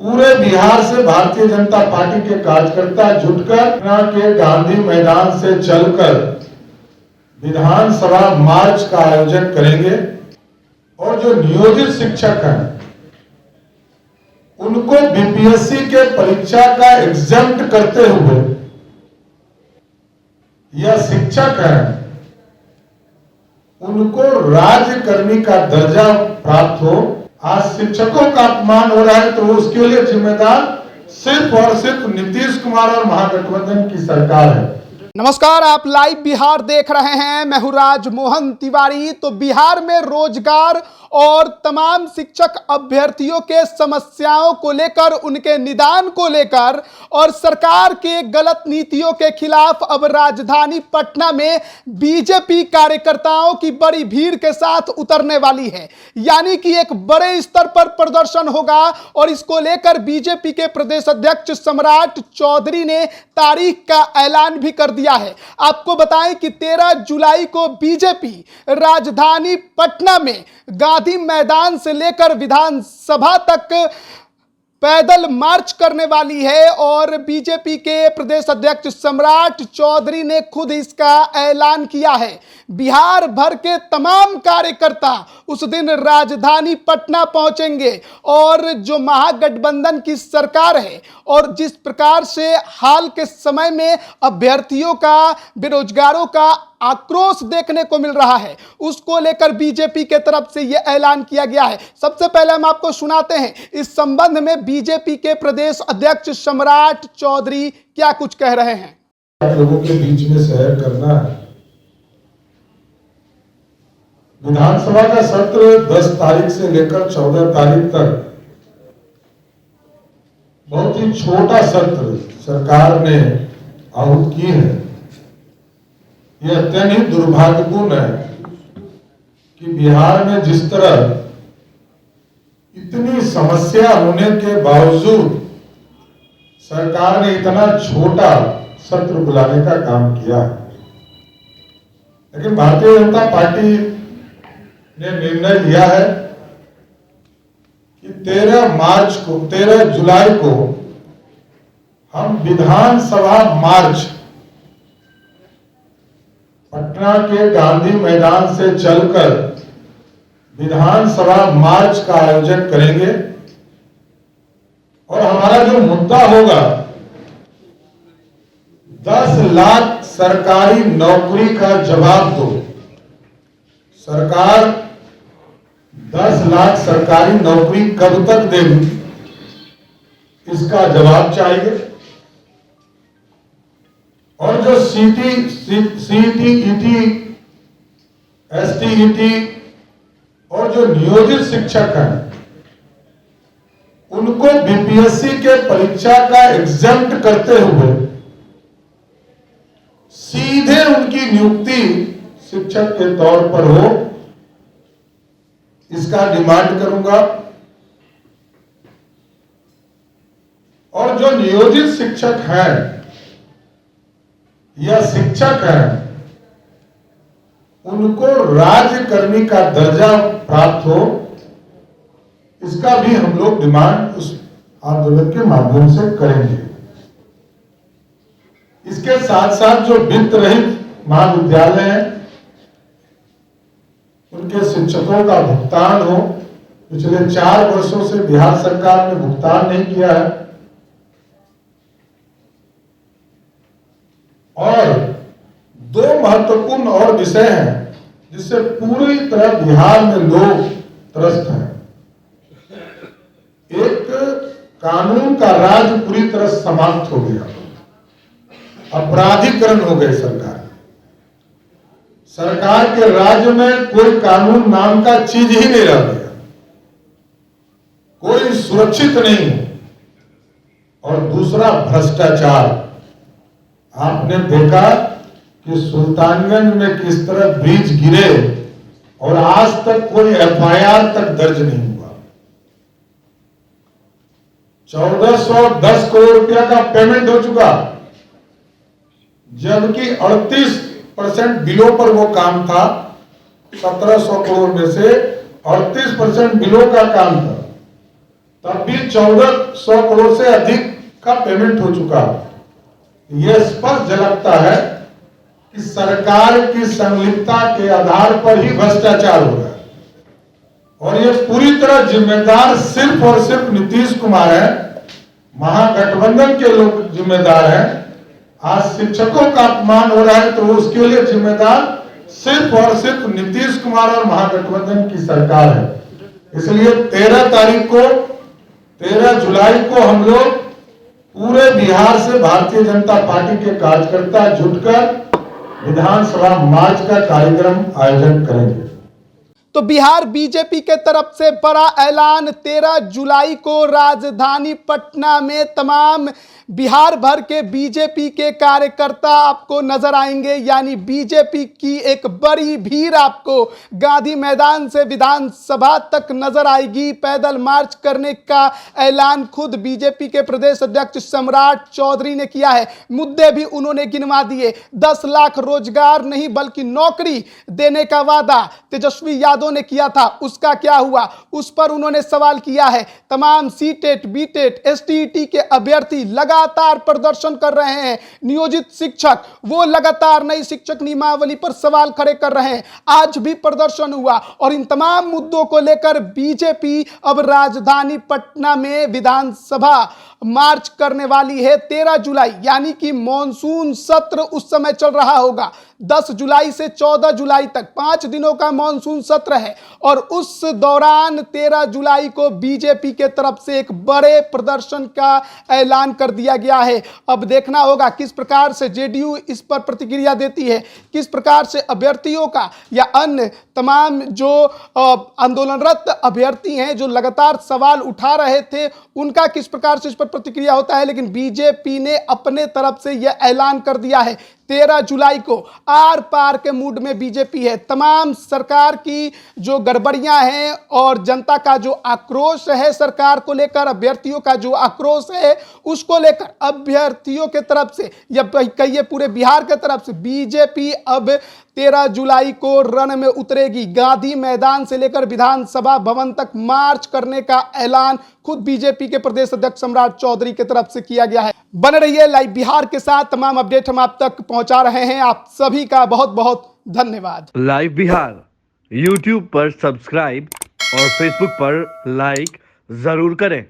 पूरे बिहार से भारतीय जनता पार्टी के कार्यकर्ता जुटकर पटना के गांधी मैदान से चलकर विधानसभा मार्च का आयोजन करेंगे और जो नियोजित शिक्षक हैं उनको बीपीएससी के परीक्षा का एग्जम्प्ट करते हुए यह शिक्षक हैं उनको राज्यकर्मी का दर्जा प्राप्त हो। आज शिक्षकों का अपमान हो रहा है तो उसके लिए जिम्मेदार सिर्फ और सिर्फ नीतीश कुमार और महागठबंधन की सरकार है। नमस्कार, आप लाइव बिहार देख रहे हैं। मैं हूं राजमोहन तिवारी। तो बिहार में रोजगार और तमाम शिक्षक अभ्यर्थियों के समस्याओं को लेकर, उनके निदान को लेकर और सरकार के गलत नीतियों के खिलाफ अब राजधानी पटना में बीजेपी कार्यकर्ताओं की बड़ी भीड़ के साथ उतरने वाली है। यानी कि एक बड़े स्तर पर प्रदर्शन होगा और इसको लेकर बीजेपी के प्रदेश अध्यक्ष सम्राट चौधरी ने तारीख का ऐलान भी कर दिया है। आपको बताएं कि 13 जुलाई को बीजेपी राजधानी पटना में गांधी मैदान से लेकर विधानसभा तक पैदल मार्च करने वाली है और बीजेपी के प्रदेश अध्यक्ष सम्राट चौधरी ने खुद इसका ऐलान किया है। बिहार भर के तमाम कार्यकर्ता उस दिन राजधानी पटना पहुंचेंगे और जो महागठबंधन की सरकार है और जिस प्रकार से हाल के समय में अभ्यर्थियों का, बेरोजगारों का आक्रोश देखने को मिल रहा है, उसको लेकर बीजेपी के तरफ से यह ऐलान किया गया है। सबसे पहले हम आपको सुनाते हैं इस संबंध में बीजेपी के प्रदेश अध्यक्ष सम्राट चौधरी क्या कुछ कह रहे हैं। आप लोगों के बीच में शेयर करना है, विधानसभा का सत्र 10 तारीख से लेकर 14 तारीख तक बहुत ही छोटा सत्र सरकार ने आहूत की है। यह अत्यंत ही दुर्भाग्यपूर्ण है कि बिहार में जिस तरह इतनी समस्या होने के बावजूद सरकार ने इतना छोटा सत्र बुलाने का काम किया है। लेकिन भारतीय जनता पार्टी ने निर्णय लिया है कि 13 जुलाई को हम विधानसभा मार्च पटना के गांधी मैदान से चलकर विधानसभा मार्च का आयोजन करेंगे और हमारा जो मुद्दा होगा 10 लाख सरकारी नौकरी का जवाब दो। सरकार 10 लाख सरकारी नौकरी कब तक देगी, इसका जवाब चाहिए। और जो सीईटी, एसटीईटी और जो नियोजित शिक्षक हैं उनको बीपीएससी के परीक्षा का एग्जम्प्ट करते हुए सीधे उनकी नियुक्ति शिक्षक के तौर पर हो, इसका डिमांड करूंगा। और जो नियोजित शिक्षक हैं या शिक्षक हैं उनको राज्यकर्मी का दर्जा प्राप्त हो, इसका भी हम लोग डिमांड उस आंदोलन के माध्यम से करेंगे। इसके साथ साथ जो वित्त रहित महाविद्यालय हैं उनके शिक्षकों का भुगतान हो। पिछले 4 वर्षों से बिहार सरकार ने भुगतान नहीं किया है और 2 महत्वपूर्ण और विषय हैं जिससे पूरी तरह बिहार में लोग त्रस्त हैं। एक, कानून का राज पूरी तरह समाप्त हो गया, अपराधीकरण हो गए। सरकार के राज्य में कोई कानून नाम का चीज ही नहीं रह गया, कोई सुरक्षित नहीं। और दूसरा, भ्रष्टाचार। आपने देखा कि सुल्तानगंज में किस तरह ब्रिज गिरे और आज तक कोई एफआईआर तक दर्ज नहीं हुआ। 1410 करोड़ रुपया का पेमेंट हो चुका, जबकि 38% बिलों पर वो काम था। 1700 करोड़ में से 38% बिलों का काम था। तब भी 1400 करोड़ से अधिक का पेमेंट हो चुका है। यह स्पष्ट झलकता है कि सरकार की संलिप्तता के आधार पर ही भ्रष्टाचार हो रहा है और ये पूरी तरह जिम्मेदार सिर्फ और सिर्फ नीतीश कुमार है, महागठबंधन के लोग जिम्मेदार हैं। आज शिक्षकों का अपमान हो रहा है तो उसके लिए जिम्मेदार सिर्फ और सिर्फ नीतीश कुमार और महागठबंधन की सरकार है। इसलिए 13 जुलाई को हम लोग पूरे बिहार से भारतीय जनता पार्टी के कार्यकर्ता जुटकर विधानसभा मार्च का कार्यक्रम आयोजन करेंगे। तो बिहार बीजेपी के तरफ से बड़ा ऐलान, 13 जुलाई को राजधानी पटना में तमाम बिहार भर के बीजेपी के कार्यकर्ता आपको नजर आएंगे। यानी बीजेपी की एक बड़ी भीड़ आपको गांधी मैदान से विधानसभा तक नजर आएगी। पैदल मार्च करने का ऐलान खुद बीजेपी के प्रदेश अध्यक्ष सम्राट चौधरी ने किया है। मुद्दे भी उन्होंने गिनवा दिए। 10 लाख रोजगार नहीं बल्कि नौकरी देने का वादा तेजस्वी यादव ने किया था, उसका क्या हुआ, उस पर उन्होंने सवाल किया है। तमाम सीटेट, बीटेट, एसटीईटी के अभ्यर्थी लगातार प्रदर्शन कर रहे हैं। नियोजित शिक्षक वो लगातार नई शिक्षक नियमावली पर सवाल खड़े कर रहे हैं। आज भी प्रदर्शन हुआ और इन तमाम मुद्दों को लेकर बीजेपी अब राजधानी पटना में विधानसभा मार्च करने वाली है 13 जुलाई। यानी कि मॉनसून सत्र उस समय चल रहा होगा। 10 जुलाई से 14 जुलाई तक 5 दिनों का मॉनसून सत्र है और उस दौरान 13 जुलाई को बीजेपी के तरफ से एक बड़े प्रदर्शन का ऐलान कर दिया गया है। अब देखना होगा किस प्रकार से जेडीयू इस पर प्रतिक्रिया देती है, किस प्रकार से अभ्यर्थियों का या अन्य तमाम जो आंदोलनरत अभ्यर्थी हैं जो लगातार सवाल उठा रहे थे उनका किस प्रकार से इस पर प्रतिक्रिया होता है। लेकिन बीजेपी ने अपने तरफ से यह ऐलान कर दिया है 13 जुलाई को आर पार के मूड में बीजेपी है। तमाम सरकार की जो गड़बड़ियां हैं और जनता का जो आक्रोश है सरकार को लेकर, अभ्यर्थियों का जो आक्रोश है उसको लेकर अभ्यर्थियों के तरफ से या कहिए पूरे बिहार के तरफ से बीजेपी अब 13 जुलाई को रण में उतरेगी। गांधी मैदान से लेकर विधानसभा भवन तक मार्च करने का ऐलान खुद बीजेपी के प्रदेश अध्यक्ष सम्राट चौधरी की तरफ से किया गया है। बने रहिए लाइव बिहार के साथ, तमाम अपडेट हम आप तक पहुंचा रहे हैं। आप सभी का बहुत बहुत धन्यवाद। लाइव बिहार यूट्यूब पर सब्सक्राइब और फेसबुक पर लाइक जरूर करें।